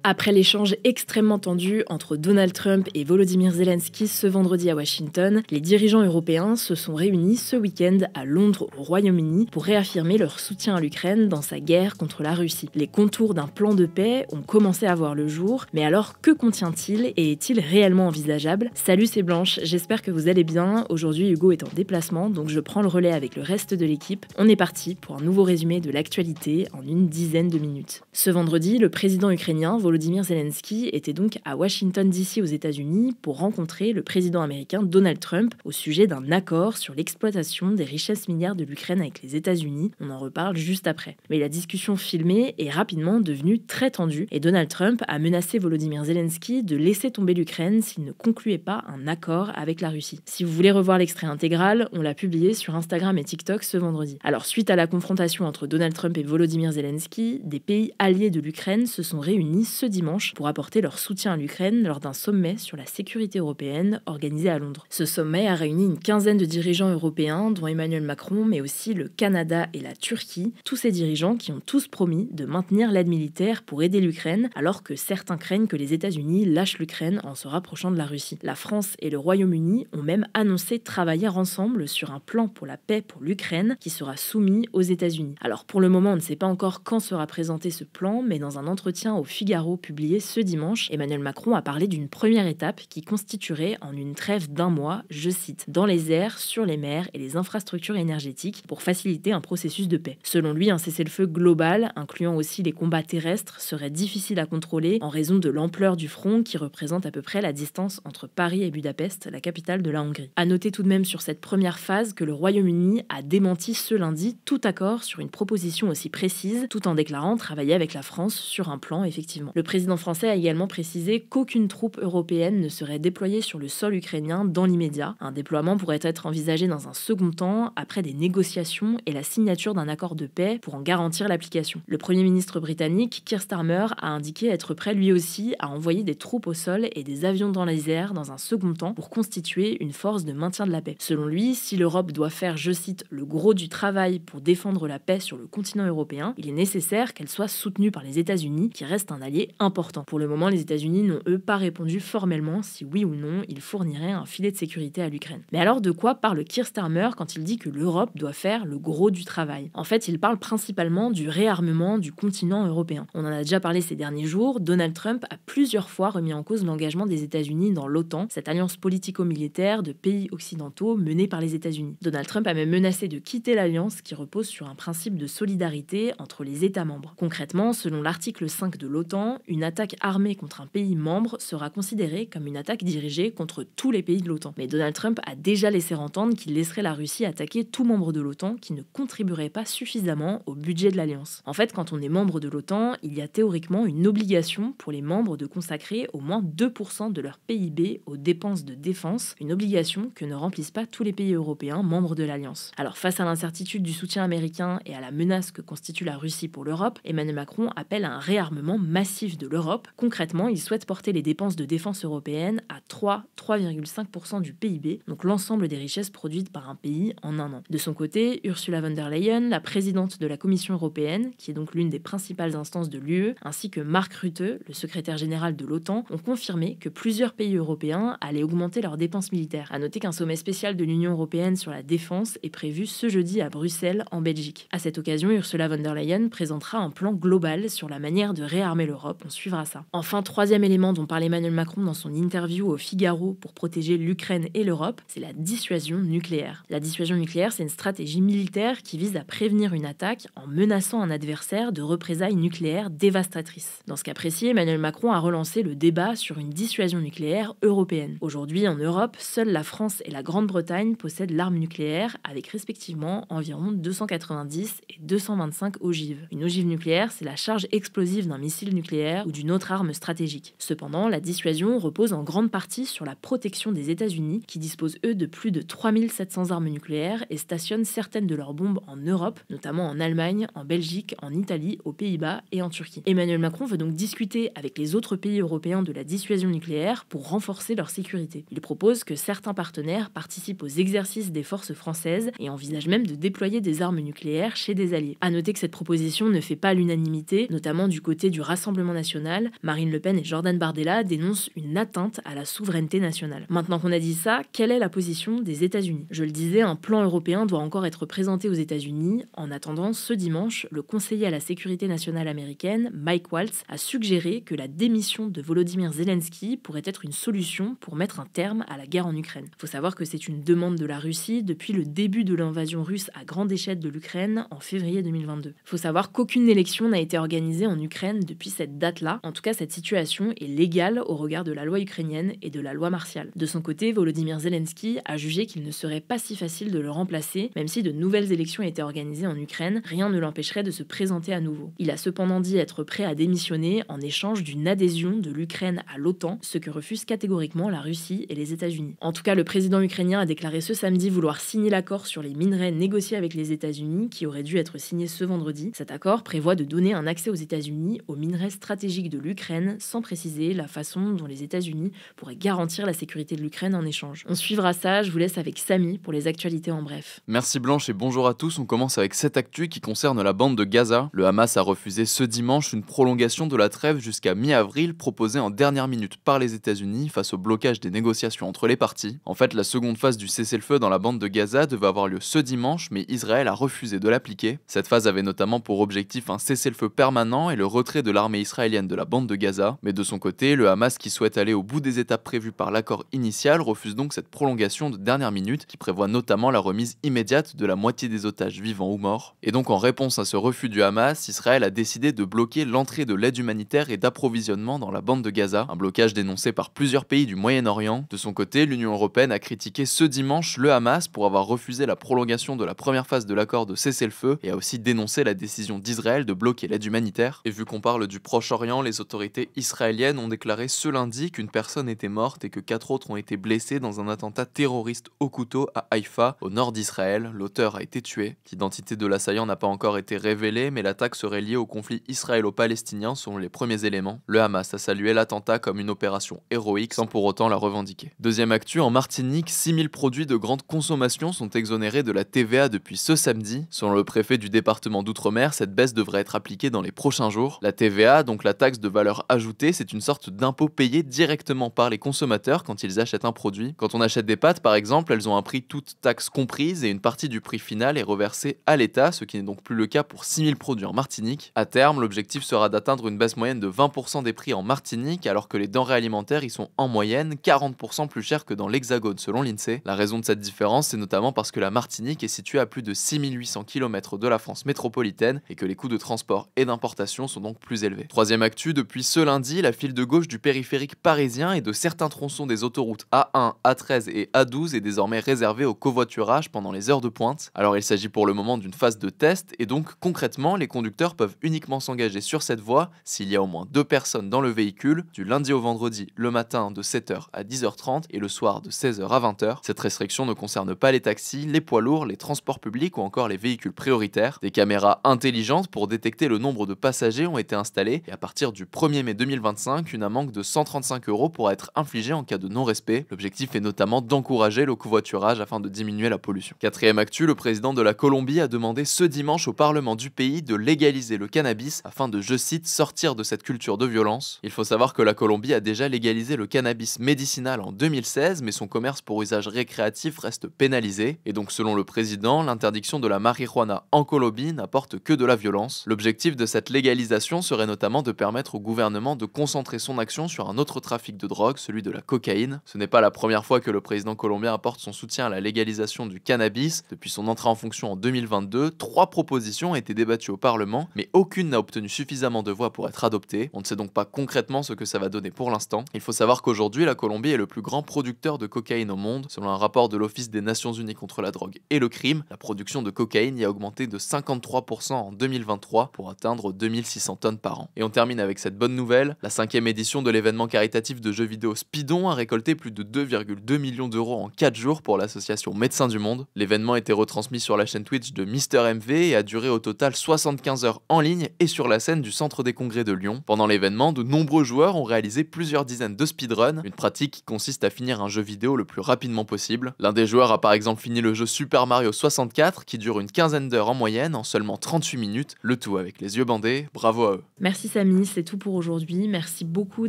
Après l'échange extrêmement tendu entre Donald Trump et Volodymyr Zelensky ce vendredi à Washington, les dirigeants européens se sont réunis ce week-end à Londres, au Royaume-Uni, pour réaffirmer leur soutien à l'Ukraine dans sa guerre contre la Russie. Les contours d'un plan de paix ont commencé à voir le jour, mais alors que contient-il et est-il réellement envisageable? Salut, c'est Blanche, j'espère que vous allez bien. Aujourd'hui, Hugo est en déplacement, donc je prends le relais avec le reste de l'équipe. On est parti pour un nouveau résumé de l'actualité en une dizaine de minutes. Ce vendredi, le président ukrainien Volodymyr Zelensky était donc à Washington DC aux États-Unis pour rencontrer le président américain Donald Trump au sujet d'un accord sur l'exploitation des richesses minières de l'Ukraine avec les États-Unis. On en reparle juste après. Mais la discussion filmée est rapidement devenue très tendue et Donald Trump a menacé Volodymyr Zelensky de laisser tomber l'Ukraine s'il ne concluait pas un accord avec la Russie. Si vous voulez revoir l'extrait intégral, on l'a publié sur Instagram et TikTok ce vendredi. Alors, suite à la confrontation entre Donald Trump et Volodymyr Zelensky, des pays alliés de l'Ukraine se sont réunis ce dimanche pour apporter leur soutien à l'Ukraine lors d'un sommet sur la sécurité européenne organisé à Londres. Ce sommet a réuni une quinzaine de dirigeants européens, dont Emmanuel Macron, mais aussi le Canada et la Turquie. Tous ces dirigeants qui ont tous promis de maintenir l'aide militaire pour aider l'Ukraine, alors que certains craignent que les États-Unis lâchent l'Ukraine en se rapprochant de la Russie. La France et le Royaume-Uni ont même annoncé travailler ensemble sur un plan pour la paix pour l'Ukraine qui sera soumis aux États-Unis. Alors pour le moment, on ne sait pas encore quand sera présenté ce plan, mais dans un entretien au Figaro publié ce dimanche, Emmanuel Macron a parlé d'une première étape qui constituerait en une trêve d'1 mois, je cite, dans les airs, sur les mers et les infrastructures énergétiques pour faciliter un processus de paix. Selon lui, un cessez-le-feu global, incluant aussi les combats terrestres, serait difficile à contrôler en raison de l'ampleur du front qui représente à peu près la distance entre Paris et Budapest, la capitale de la Hongrie. À noter tout de même sur cette première phase que le Royaume-Uni a démenti ce lundi tout accord sur une proposition aussi précise, tout en déclarant travailler avec la France sur un plan, effectivement. Le président français a également précisé qu'aucune troupe européenne ne serait déployée sur le sol ukrainien dans l'immédiat. Un déploiement pourrait être envisagé dans un second temps, après des négociations et la signature d'un accord de paix pour en garantir l'application. Le Premier ministre britannique, Keir Starmer, a indiqué être prêt lui aussi à envoyer des troupes au sol et des avions dans les airs dans un second temps pour constituer une force de maintien de la paix. Selon lui, si l'Europe doit faire, je cite, le gros du travail pour défendre la paix sur le continent européen, il est nécessaire qu'elle soit soutenue par les États-Unis, qui restent un allié important. Pour le moment, les États-Unis n'ont eux pas répondu formellement si oui ou non ils fourniraient un filet de sécurité à l'Ukraine. Mais alors de quoi parle Keir Starmer quand il dit que l'Europe doit faire le gros du travail? En fait, il parle principalement du réarmement du continent européen. On en a déjà parlé ces derniers jours, Donald Trump a plusieurs fois remis en cause l'engagement des États-Unis dans l'OTAN, cette alliance politico-militaire de pays occidentaux menée par les États-Unis. Donald Trump a même menacé de quitter l'alliance qui repose sur un principe de solidarité entre les États membres. Concrètement, selon l'article 5 de l'OTAN, une attaque armée contre un pays membre sera considérée comme une attaque dirigée contre tous les pays de l'OTAN. Mais Donald Trump a déjà laissé entendre qu'il laisserait la Russie attaquer tout membre de l'OTAN qui ne contribuerait pas suffisamment au budget de l'alliance. En fait, quand on est membre de l'OTAN, il y a théoriquement une obligation pour les membres de consacrer au moins 2% de leur PIB aux dépenses de défense, une obligation que ne remplissent pas tous les pays européens membres de l'alliance. Alors face à l'incertitude du soutien américain et à la menace que constitue la Russie pour l'Europe, Emmanuel Macron appelle à un réarmement massif de l'Europe. Concrètement, il souhaite porter les dépenses de défense européennes à 3,5% du PIB, donc l'ensemble des richesses produites par un pays en un an. De son côté, Ursula von der Leyen, la présidente de la Commission européenne, qui est donc l'une des principales instances de l'UE, ainsi que Mark Rutte, le secrétaire général de l'OTAN, ont confirmé que plusieurs pays européens allaient augmenter leurs dépenses militaires. À noter qu'un sommet spécial de l'Union européenne sur la défense est prévu ce jeudi à Bruxelles, en Belgique. À cette occasion, Ursula von der Leyen présentera un plan global sur la manière de réarmer l'Europe. On suivra ça. Enfin, troisième élément dont parle Emmanuel Macron dans son interview au Figaro pour protéger l'Ukraine et l'Europe, c'est la dissuasion nucléaire. La dissuasion nucléaire, c'est une stratégie militaire qui vise à prévenir une attaque en menaçant un adversaire de représailles nucléaires dévastatrices. Dans ce cas précis, Emmanuel Macron a relancé le débat sur une dissuasion nucléaire européenne. Aujourd'hui, en Europe, seules la France et la Grande-Bretagne possèdent l'arme nucléaire avec respectivement environ 290 et 225 ogives. Une ogive nucléaire, c'est la charge explosive d'un missile nucléaire ou d'une autre arme stratégique. Cependant, la dissuasion repose en grande partie sur la protection des États-Unis qui disposent eux de plus de 3700 armes nucléaires et stationnent certaines de leurs bombes en Europe, notamment en Allemagne, en Belgique, en Italie, aux Pays-Bas et en Turquie. Emmanuel Macron veut donc discuter avec les autres pays européens de la dissuasion nucléaire pour renforcer leur sécurité. Il propose que certains partenaires participent aux exercices des forces françaises et envisage même de déployer des armes nucléaires chez des alliés. À noter que cette proposition ne fait pas l'unanimité, notamment du côté du Rassemblement national, Marine Le Pen et Jordan Bardella dénoncent une atteinte à la souveraineté nationale. Maintenant qu'on a dit ça, quelle est la position des États-Unis? Je le disais, un plan européen doit encore être présenté aux États-Unis. En attendant, ce dimanche, le conseiller à la sécurité nationale américaine, Mike Waltz, a suggéré que la démission de Volodymyr Zelensky pourrait être une solution pour mettre un terme à la guerre en Ukraine. Il faut savoir que c'est une demande de la Russie depuis le début de l'invasion russe à grande échelle de l'Ukraine en février 2022. Il faut savoir qu'aucune élection n'a été organisée en Ukraine depuis cette date-là. En tout cas, cette situation est légale au regard de la loi ukrainienne et de la loi martiale. De son côté, Volodymyr Zelensky a jugé qu'il ne serait pas si facile de le remplacer, même si de nouvelles élections étaient organisées en Ukraine, rien ne l'empêcherait de se présenter à nouveau. Il a cependant dit être prêt à démissionner en échange d'une adhésion de l'Ukraine à l'OTAN, ce que refusent catégoriquement la Russie et les États-Unis. En tout cas, le président ukrainien a déclaré ce samedi vouloir signer l'accord sur les minerais négociés avec les États-Unis, qui aurait dû être signé ce vendredi. Cet accord prévoit de donner un accès aux États-Unis aux minerais stratégiques de l'Ukraine, sans préciser la façon dont les États-Unis pourraient garantir la sécurité de l'Ukraine en échange. On suivra ça, je vous laisse avec Samy pour les actualités en bref. Merci Blanche et bonjour à tous, on commence avec cette actu qui concerne la bande de Gaza. Le Hamas a refusé ce dimanche une prolongation de la trêve jusqu'à mi-avril proposée en dernière minute par les États-Unis face au blocage des négociations entre les parties. En fait, la seconde phase du cessez-le-feu dans la bande de Gaza devait avoir lieu ce dimanche, mais Israël a refusé de l'appliquer. Cette phase avait notamment pour objectif un cessez-le-feu permanent et le retrait de l'armée israélienne de la bande de Gaza. Mais de son côté, le Hamas, qui souhaite aller au bout des étapes prévues par l'accord initial, refuse donc cette prolongation de dernière minute qui prévoit notamment la remise immédiate de la moitié des otages vivants ou morts. Et donc en réponse à ce refus du Hamas, Israël a décidé de bloquer l'entrée de l'aide humanitaire et d'approvisionnement dans la bande de Gaza, un blocage dénoncé par plusieurs pays du Moyen-Orient. De son côté, l'Union européenne a critiqué ce dimanche le Hamas pour avoir refusé la prolongation de la première phase de l'accord de cessez-le-feu et a aussi dénoncé la décision d'Israël de bloquer l'aide humanitaire. Et vu qu'on parle du Proche-Orient, les autorités israéliennes ont déclaré ce lundi qu'une personne était morte et que 4 autres ont été blessés dans un attentat terroriste au couteau à Haïfa, au nord d'Israël. L'auteur a été tué. L'identité de l'assaillant n'a pas encore été révélée, mais l'attaque serait liée au conflit israélo-palestinien selon les premiers éléments. Le Hamas a salué l'attentat comme une opération héroïque sans pour autant la revendiquer. Deuxième actu, en Martinique, 6000 produits de grande consommation sont exonérés de la TVA depuis ce samedi. Selon le préfet du département d'Outre-mer, cette baisse devrait être appliquée dans les prochains jours. La TVA, donc la taxe de valeur ajoutée, c'est une sorte d'impôt payé directement par les consommateurs quand ils achètent un produit. Quand on achète des pâtes par exemple, elles ont un prix toutes taxes comprises et une partie du prix final est reversée à l'État, ce qui n'est donc plus le cas pour 6000 produits en Martinique. À terme, l'objectif sera d'atteindre une baisse moyenne de 20% des prix en Martinique, alors que les denrées alimentaires y sont en moyenne 40% plus chères que dans l'Hexagone selon l'INSEE. La raison de cette différence, c'est notamment parce que la Martinique est située à plus de 6800 km de la France métropolitaine et que les coûts de transport et d'importation sont donc plus élevés. Troisième actu, depuis ce lundi, la file de gauche du périphérique parisien et de certains tronçons des autoroutes A1, A13 et A12 est désormais réservée au covoiturage pendant les heures de pointe. Alors il s'agit pour le moment d'une phase de test et donc concrètement, les conducteurs peuvent uniquement s'engager sur cette voie s'il y a au moins 2 personnes dans le véhicule, du lundi au vendredi, le matin de 7h à 10h30 et le soir de 16h à 20h. Cette restriction ne concerne pas les taxis, les poids lourds, les transports publics ou encore les véhicules prioritaires. Des caméras intelligentes pour détecter le nombre de passagers ont été installées et à partir du 1er mai 2025, une amende de 135 € pourra être infligée en cas de non-respect. L'objectif est notamment d'encourager le covoiturage afin de diminuer la pollution. Quatrième actu, le président de la Colombie a demandé ce dimanche au Parlement du pays de légaliser le cannabis afin de, je cite, sortir de cette culture de violence. Il faut savoir que la Colombie a déjà légalisé le cannabis médicinal en 2016, mais son commerce pour usage récréatif reste pénalisé. Et donc selon le président, l'interdiction de la marijuana en Colombie n'apporte que de la violence. L'objectif de cette légalisation serait notamment de permettre au gouvernement de concentrer son action sur un autre trafic de drogue, celui de la cocaïne. Ce n'est pas la première fois que le président colombien apporte son soutien à la légalisation du cannabis. Depuis son entrée en fonction en 2022, 3 propositions ont été débattues au Parlement, mais aucune n'a obtenu suffisamment de voix pour être adoptée. On ne sait donc pas concrètement ce que ça va donner pour l'instant. Il faut savoir qu'aujourd'hui, la Colombie est le plus grand producteur de cocaïne au monde. Selon un rapport de l'Office des Nations Unies contre la drogue et le crime, la production de cocaïne y a augmenté de 53% en 2023 pour atteindre 2600 tonnes par an. Et on termine avec cette bonne nouvelle, la 5e édition de l'événement caritatif de jeux vidéo Speedon a récolté plus de 2,2 millions d'euros en 4 jours pour l'association Médecins du Monde. L'événement a été retransmis sur la chaîne Twitch de MrMV et a duré au total 75 heures en ligne et sur la scène du Centre des Congrès de Lyon. Pendant l'événement, de nombreux joueurs ont réalisé plusieurs dizaines de speedruns, une pratique qui consiste à finir un jeu vidéo le plus rapidement possible. L'un des joueurs a par exemple fini le jeu Super Mario 64 qui dure une quinzaine d'heures en moyenne en seulement 38 minutes, le tout avec les yeux bandés. Bravo à eux. Merci Samy. amis, c'est tout pour aujourd'hui. Merci beaucoup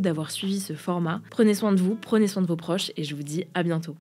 d'avoir suivi ce format. Prenez soin de vous, prenez soin de vos proches et je vous dis à bientôt.